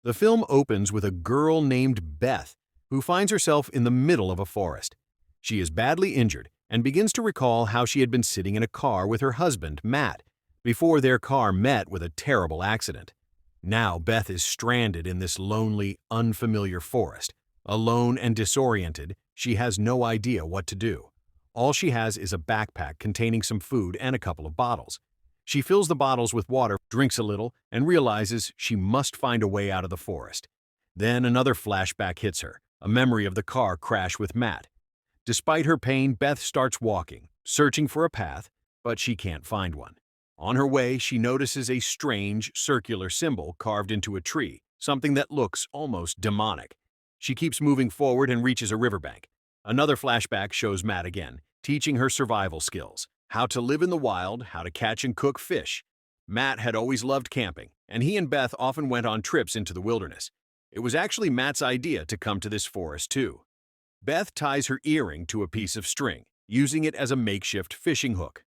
The film opens with a girl named Beth who finds herself in the middle of a forest. She is badly injured and begins to recall how she had been sitting in a car with her husband, Matt, before their car met with a terrible accident. Now Beth is stranded in this lonely, unfamiliar forest. Alone and disoriented, she has no idea what to do. All she has is a backpack containing some food and a couple of bottles. She fills the bottles with water, drinks a little, and realizes she must find a way out of the forest. Then another flashback hits her, a memory of the car crash with Matt. Despite her pain, Beth starts walking, searching for a path, but she can't find one. On her way, she notices a strange, circular symbol carved into a tree, something that looks almost demonic. She keeps moving forward and reaches a riverbank. Another flashback shows Matt again, teaching her survival skills, how to live in the wild, how to catch and cook fish. Matt had always loved camping, and he and Beth often went on trips into the wilderness. It was actually Matt's idea to come to this forest too. Beth ties her earring to a piece of string, using it as a makeshift fishing hook.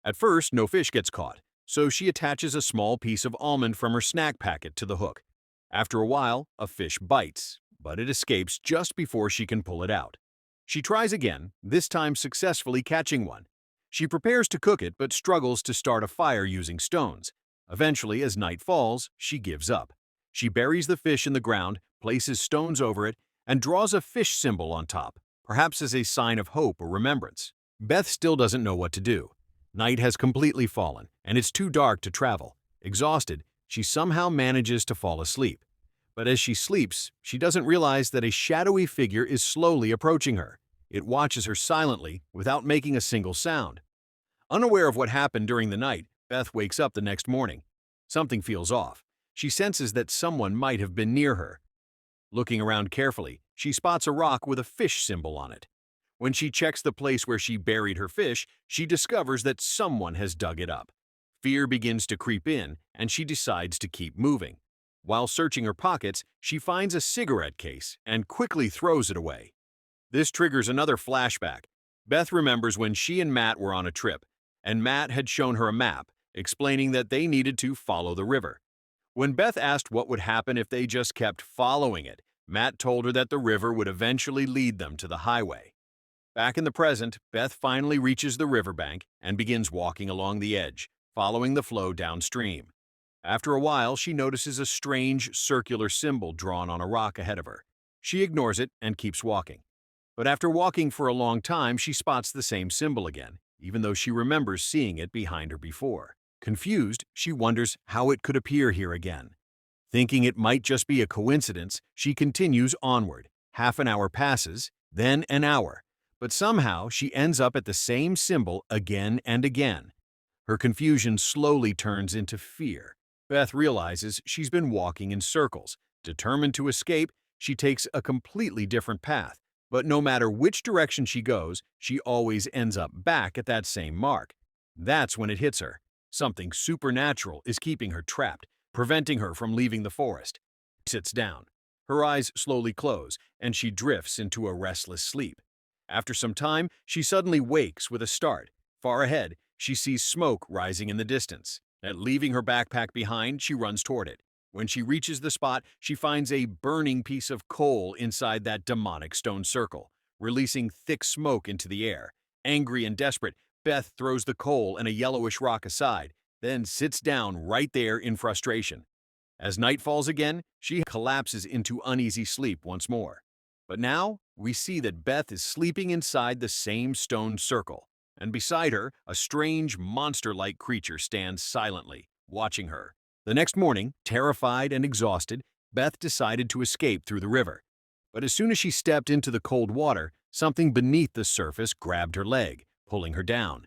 At first, no fish gets caught, so she attaches a small piece of almond from her snack packet to the hook. After a while, a fish bites, but it escapes just before she can pull it out. She tries again, this time successfully catching one. She prepares to cook it but struggles to start a fire using stones. Eventually, as night falls, she gives up. She buries the fish in the ground, places stones over it, and draws a fish symbol on top, perhaps as a sign of hope or remembrance. Beth still doesn't know what to do. Night has completely fallen, and it's too dark to travel. Exhausted, she somehow manages to fall asleep. But as she sleeps, she doesn't realize that a shadowy figure is slowly approaching her. It watches her silently, without making a single sound. Unaware of what happened during the night, Beth wakes up the next morning. Something feels off. She senses that someone might have been near her. Looking around carefully, she spots a rock with a fish symbol on it. When she checks the place where she buried her fish, she discovers that someone has dug it up. Fear begins to creep in, and she decides to keep moving. While searching her pockets, she finds a cigarette case and quickly throws it away. This triggers another flashback. Beth remembers when she and Matt were on a trip, and Matt had shown her a map, explaining that they needed to follow the river. When Beth asked what would happen if they just kept following it, Matt told her that the river would eventually lead them to the highway. Back in the present, Beth finally reaches the riverbank and begins walking along the edge, following the flow downstream. After a while, she notices a strange circular symbol drawn on a rock ahead of her. She ignores it and keeps walking. But after walking for a long time, she spots the same symbol again, even though she remembers seeing it behind her before. Confused, she wonders how it could appear here again. Thinking it might just be a coincidence, she continues onward. Half an hour passes, then an hour. But somehow, she ends up at the same symbol again and again. Her confusion slowly turns into fear. Beth realizes she's been walking in circles. Determined to escape, she takes a completely different path. But no matter which direction she goes, she always ends up back at that same mark. That's when it hits her. Something supernatural is keeping her trapped, preventing her from leaving the forest. She sits down. Her eyes slowly close, and she drifts into a restless sleep. After some time, she suddenly wakes with a start. Far ahead, she sees smoke rising in the distance. Leaving her backpack behind, she runs toward it. When she reaches the spot, she finds a burning piece of coal inside that demonic stone circle, releasing thick smoke into the air. Angry and desperate, Beth throws the coal and a yellowish rock aside, then sits down right there in frustration. As night falls again, she collapses into uneasy sleep once more. But now, we see that Beth is sleeping inside the same stone circle, and beside her, a strange, monster-like creature stands silently, watching her. The next morning, terrified and exhausted, Beth decided to escape through the river. But as soon as she stepped into the cold water, something beneath the surface grabbed her leg, pulling her down.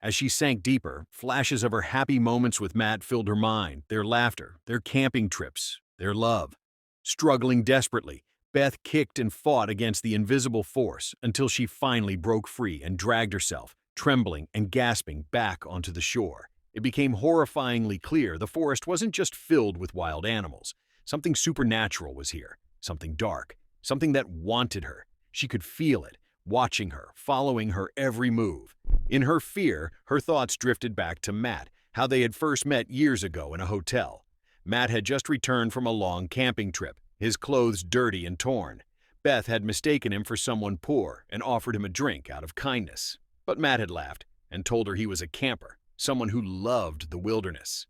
As she sank deeper, flashes of her happy moments with Matt filled her mind, their laughter, their camping trips, their love. Struggling desperately, Beth kicked and fought against the invisible force until she finally broke free and dragged herself, trembling and gasping, back onto the shore. It became horrifyingly clear the forest wasn't just filled with wild animals. Something supernatural was here, something dark, something that wanted her. She could feel it, watching her, following her every move. In her fear, her thoughts drifted back to Matt, how they had first met years ago in a hotel. Matt had just returned from a long camping trip, his clothes dirty and torn. Beth had mistaken him for someone poor and offered him a drink out of kindness. But Matt had laughed and told her he was a camper, someone who loved the wilderness.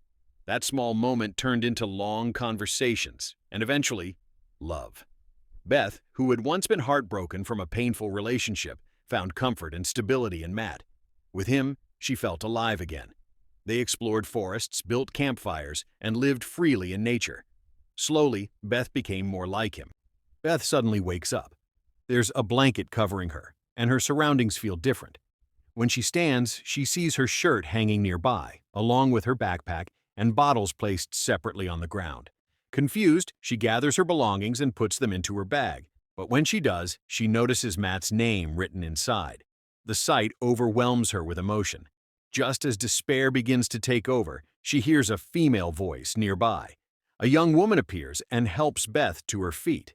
That small moment turned into long conversations and eventually, love. Beth, who had once been heartbroken from a painful relationship, found comfort and stability in Matt. With him, she felt alive again. They explored forests, built campfires, and lived freely in nature. Slowly, Beth became more like him. Beth suddenly wakes up. There's a blanket covering her, and her surroundings feel different. When she stands, she sees her shirt hanging nearby, along with her backpack and bottles placed separately on the ground. Confused, she gathers her belongings and puts them into her bag. But when she does, she notices Matt's name written inside. The sight overwhelms her with emotion. Just as despair begins to take over, she hears a female voice nearby. A young woman appears and helps Beth to her feet.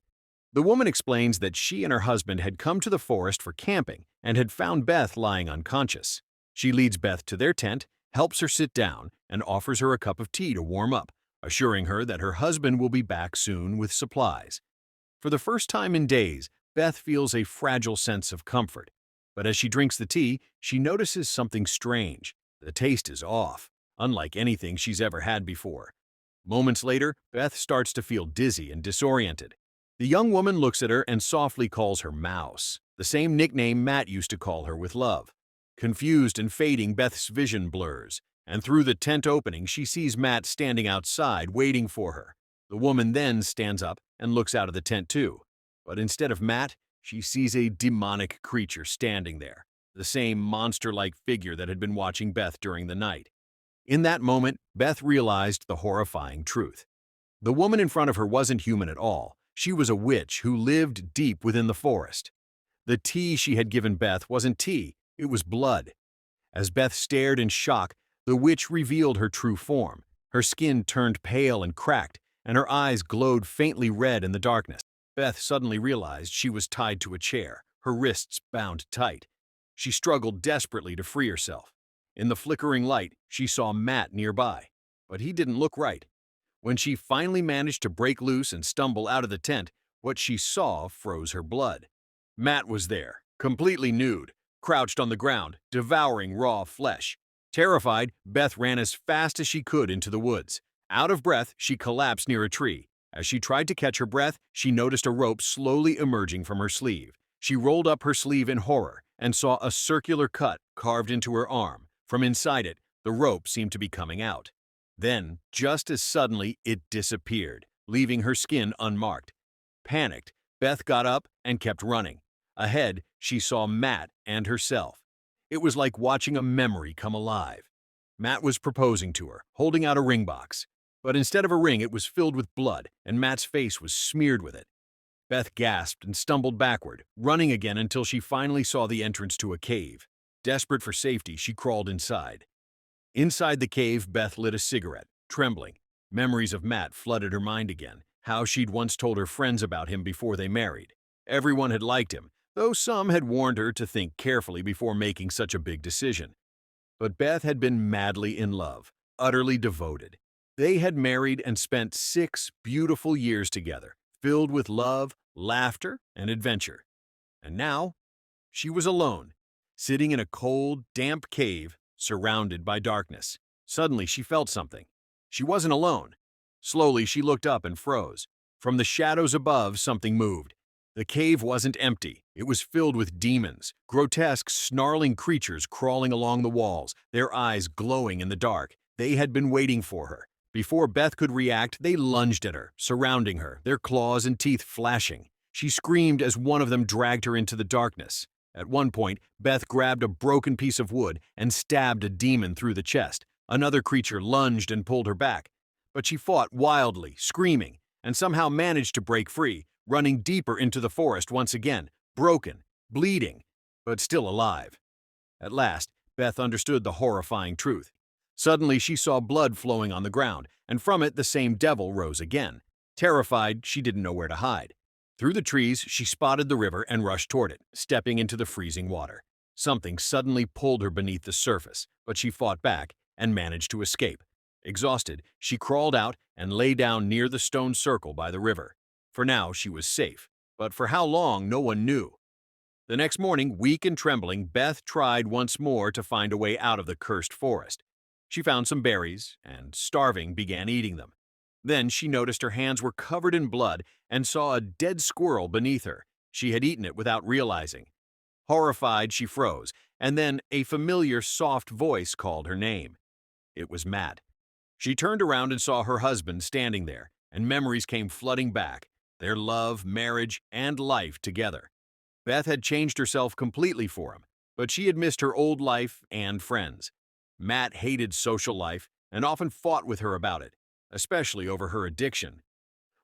The woman explains that she and her husband had come to the forest for camping and had found Beth lying unconscious. She leads Beth to their tent, helps her sit down, and offers her a cup of tea to warm up, assuring her that her husband will be back soon with supplies. For the first time in days, Beth feels a fragile sense of comfort. But as she drinks the tea, she notices something strange. The taste is off, unlike anything she's ever had before. Moments later, Beth starts to feel dizzy and disoriented. The young woman looks at her and softly calls her Mouse, the same nickname Matt used to call her with love. Confused and fading, Beth's vision blurs, and through the tent opening she sees Matt standing outside waiting for her. The woman then stands up and looks out of the tent too. But instead of Matt, she sees a demonic creature standing there, the same monster-like figure that had been watching Beth during the night. In that moment, Beth realized the horrifying truth. The woman in front of her wasn't human at all. She was a witch who lived deep within the forest. The tea she had given Beth wasn't tea, it was blood. As Beth stared in shock, the witch revealed her true form. Her skin turned pale and cracked, and her eyes glowed faintly red in the darkness. Beth suddenly realized she was tied to a chair, her wrists bound tight. She struggled desperately to free herself. In the flickering light, she saw Matt nearby, but he didn't look right. When she finally managed to break loose and stumble out of the tent, what she saw froze her blood. Matt was there, completely nude, crouched on the ground, devouring raw flesh. Terrified, Beth ran as fast as she could into the woods. Out of breath, she collapsed near a tree. As she tried to catch her breath, she noticed a rope slowly emerging from her sleeve. She rolled up her sleeve in horror and saw a circular cut carved into her arm. From inside it, the rope seemed to be coming out. Then, just as suddenly, it disappeared, leaving her skin unmarked. Panicked, Beth got up and kept running. Ahead, she saw Matt and herself. It was like watching a memory come alive. Matt was proposing to her, holding out a ring box. But instead of a ring, it was filled with blood, and Matt's face was smeared with it. Beth gasped and stumbled backward, running again until she finally saw the entrance to a cave. Desperate for safety, she crawled inside. Inside the cave, Beth lit a cigarette, trembling. Memories of Matt flooded her mind again, how she'd once told her friends about him before they married. Everyone had liked him, though some had warned her to think carefully before making such a big decision. But Beth had been madly in love, utterly devoted. They had married and spent 6 beautiful years together, filled with love, laughter, and adventure. And now, she was alone, sitting in a cold, damp cave, surrounded by darkness. Suddenly, she felt something. She wasn't alone. Slowly, she looked up and froze. From the shadows above, something moved. The cave wasn't empty. It was filled with demons, grotesque, snarling creatures crawling along the walls, their eyes glowing in the dark. They had been waiting for her. Before Beth could react, they lunged at her, surrounding her, their claws and teeth flashing. She screamed as one of them dragged her into the darkness. At one point, Beth grabbed a broken piece of wood and stabbed a demon through the chest. Another creature lunged and pulled her back. But she fought wildly, screaming, and somehow managed to break free, running deeper into the forest once again, broken, bleeding, but still alive. At last, Beth understood the horrifying truth. Suddenly, she saw blood flowing on the ground, and from it the same devil rose again. Terrified, she didn't know where to hide. Through the trees, she spotted the river and rushed toward it, stepping into the freezing water. Something suddenly pulled her beneath the surface, but she fought back and managed to escape. Exhausted, she crawled out and lay down near the stone circle by the river. For now, she was safe, but for how long, no one knew. The next morning, weak and trembling, Beth tried once more to find a way out of the cursed forest. She found some berries and, starving, began eating them. Then she noticed her hands were covered in blood and saw a dead squirrel beneath her. She had eaten it without realizing. Horrified, she froze, and then a familiar, soft voice called her name. It was Matt. She turned around and saw her husband standing there, and memories came flooding back, their love, marriage, and life together. Beth had changed herself completely for him, but she had missed her old life and friends. Matt hated social life and often fought with her about it, especially over her addiction.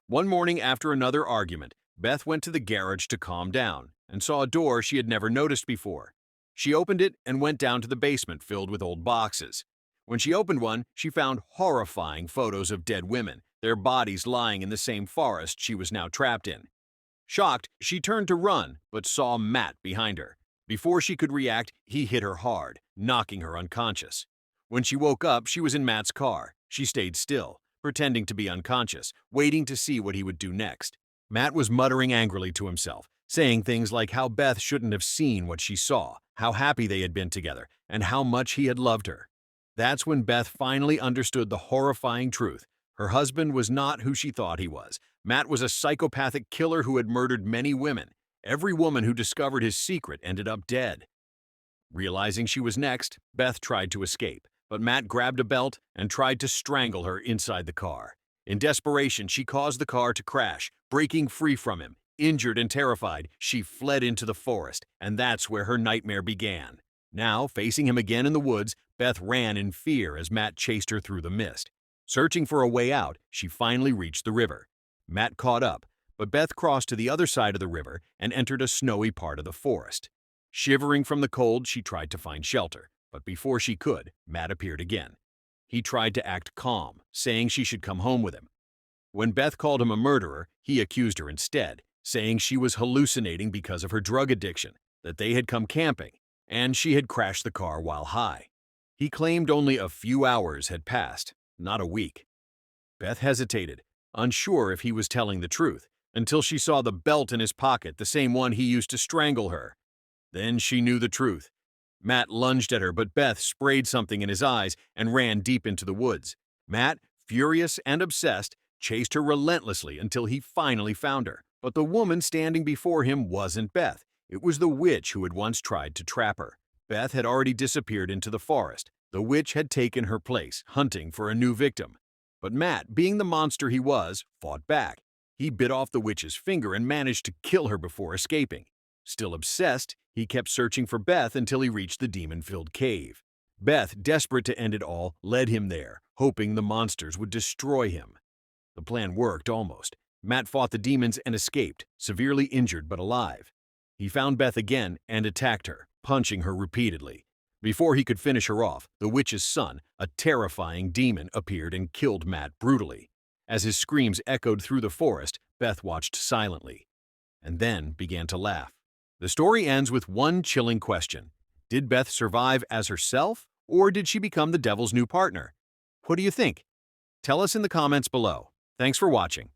One morning after another argument, Beth went to the garage to calm down and saw a door she had never noticed before. She opened it and went down to the basement filled with old boxes. When she opened one, she found horrifying photos of dead women, their bodies lying in the same forest she was now trapped in. Shocked, she turned to run, but saw Matt behind her. Before she could react, he hit her hard, knocking her unconscious. When she woke up, she was in Matt's car. She stayed still, pretending to be unconscious, waiting to see what he would do next. Matt was muttering angrily to himself, saying things like how Beth shouldn't have seen what she saw, how happy they had been together, and how much he had loved her. That's when Beth finally understood the horrifying truth. Her husband was not who she thought he was. Matt was a psychopathic killer who had murdered many women. Every woman who discovered his secret ended up dead. Realizing she was next, Beth tried to escape, but Matt grabbed a belt and tried to strangle her inside the car. In desperation, she caused the car to crash, breaking free from him. Injured and terrified, she fled into the forest, and that's where her nightmare began. Now, facing him again in the woods, Beth ran in fear as Matt chased her through the mist. Searching for a way out, she finally reached the river. Matt caught up, but Beth crossed to the other side of the river and entered a snowy part of the forest. Shivering from the cold, she tried to find shelter, but before she could, Matt appeared again. He tried to act calm, saying she should come home with him. When Beth called him a murderer, he accused her instead, saying she was hallucinating because of her drug addiction, that they had come camping, and she had crashed the car while high. He claimed only a few hours had passed, not a week. Beth hesitated, unsure if he was telling the truth, until she saw the belt in his pocket, the same one he used to strangle her. Then she knew the truth. Matt lunged at her, but Beth sprayed something in his eyes and ran deep into the woods. Matt, furious and obsessed, chased her relentlessly until he finally found her. But the woman standing before him wasn't Beth. It was the witch who had once tried to trap her. Beth had already disappeared into the forest. The witch had taken her place, hunting for a new victim. But Matt, being the monster he was, fought back. He bit off the witch's finger and managed to kill her before escaping. Still obsessed, he kept searching for Beth until he reached the demon-filled cave. Beth, desperate to end it all, led him there, hoping the monsters would destroy him. The plan worked almost. Matt fought the demons and escaped, severely injured but alive. He found Beth again and attacked her, punching her repeatedly. Before he could finish her off, the witch's son, a terrifying demon, appeared and killed Matt brutally. As his screams echoed through the forest, Beth watched silently, and then began to laugh. The story ends with one chilling question. Did Beth survive as herself, or did she become the devil's new partner? What do you think? Tell us in the comments below. Thanks for watching.